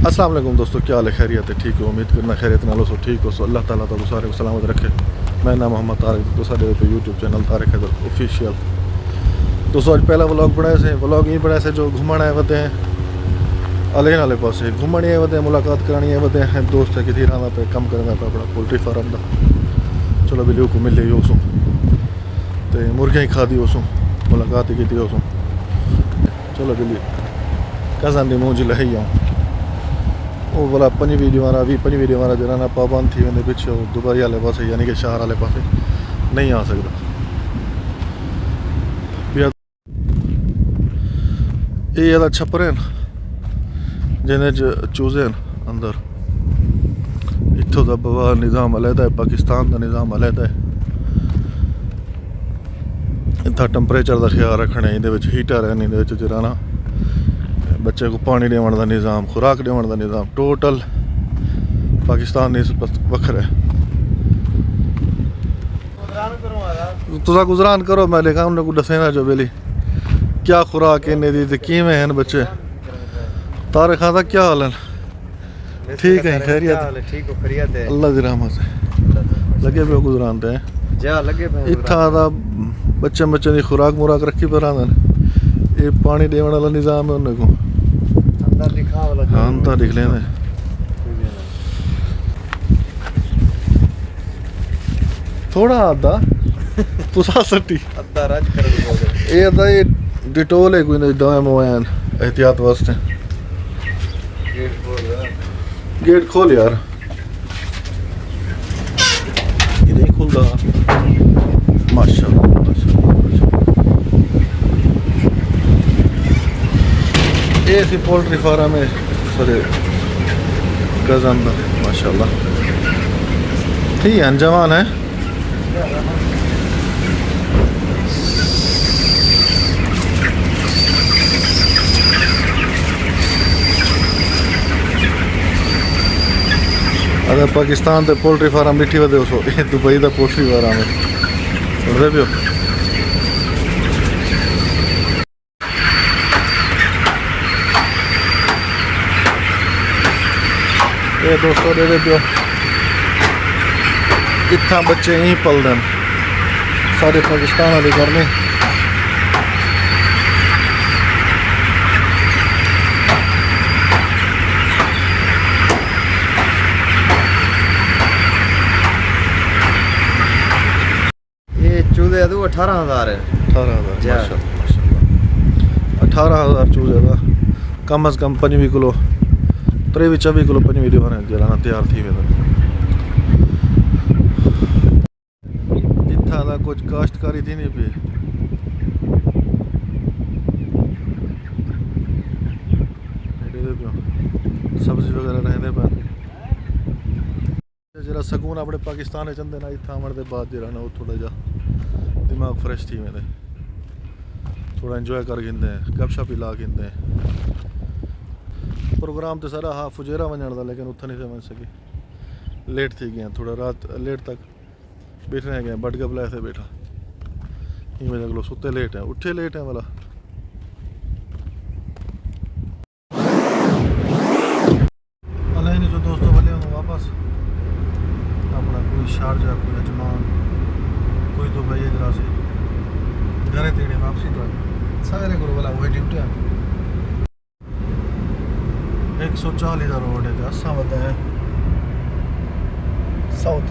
अस्सलाम वालेकुम दोस्तों, क्या हाल है? खैरियत है? ठीक हो? उम्मीद करना खैरियत नालो सो ठीक हो। सो अल्लाह ताला तो सारे को सलामत रखे। मैं नाम मोहम्मद तारिक, तो साढ़े पे YouTube channel Tariq Haider official. दोस्तों आज पहला व्लॉग बनाए से, व्लॉग ये बनाए से जो घूमण आए वते हैं अलेन वाले पास घूमण आए वते हैं, मुलाकात करानी है वते हैं। दोस्त है कि राना पे कम करना पे अपना पोल्ट्री फार्म का। चलो बिल्ली को मिले ही उसों तो मुर्गियाँ ही खा दी उसों, मुलाकात ही की उसों। चलो बिल्ली कज़न दी मुँह लही आऊँ वो वाला पंजवीं दीवारा जो ना पाबंद थी वेंदे पिछे वो दुबई वाले पास यानी कि शहर वाले पास नहीं आ सकता। ये वाला छप्पर है जिन्हें चूजे अंदर इत्थों का बवा निज़ाम अलहदा है, पाकिस्तान का निज़ाम अलहदा है। इतना टैंपरेचर का ख्याल रखना, ये हीटर है, ये जरा ना बच्चे को पानी देवन का निज़ाम, खुराक देवन का निज़ाम टोटल पाकिस्तान इस वखर है। तुसा गुजरान करो, मैं लिखा उन्हें को दसेना जो बेली क्या खुराक इन्हें दी थी, किमें हैं बच्चे। तारे खाता क्या हाल है? ठीक है, खैरियत? ठीक हो? खैरियत है, अल्लाह की रहमत से लगे पे गुजरान थे जा लगे पे इत्था दा बच्चे की खुराक मुराक रखी पर आंदा ये पानी देवन वाला निज़ाम है उन्हें को हाँ लिख लें थोड़ा आधा तुसा सट्टी अद्धा राज कर ये अद्धा ये डिटोल है कोई नहीं दवा मोयन एहतियात वास्ते। गेट खोल यार, ये नहीं खुलता। माशाल्लाह ये थी पोल्ट्री फार्म है सरे गजन माशाल्लाह ठीक है, जवान है। अगर पाकिस्तान से पोल्ट्री फार्म डिठी वे दुबई का पोल्ट्री फार्म है सुनते पियो। ये दोस्तों दे पियो इतना बच्चे यहीं पल दें सारे पाकिस्तान वाले करने। ये चूजे 18,000 है। 18,000 माशाल्लाह 18,000 चूजे का कम अज़ कम 25 किलो 23-24 किलो 25 दीवार जलाना तैयार थी वे। इतना था कुछ काश्तकारी थी नहीं पे सब्जी वगैरह रहने पर जरा सकून अपने पाकिस्तान चंदे ना इतना आने के बाद जरा ना वो थोड़ा जा दिमाग फ्रेश थी मेरे, थोड़ा इंजॉय कर गिंदे गपशप ही ला गिंदे। प्रोग्राम तो सारा हाँ फुजेरा वजन था लेकिन उत्थे नहीं से बन सकी, लेट थी गया थोड़ा रात लेट तक बैठ रहे गए बट गपला ऐसे बैठा ये मेरे अगलो सुते लेट हैं उठे लेट हैं वाला। अलाइन जो दोस्तों वाले वापस अपना कोई शारजा कोई अजमान कोई दुबई इधर से घर तेड़े वापसी तो सारे को वाला वही ड्यूटी है 140 का रोड है असा वह है साउथ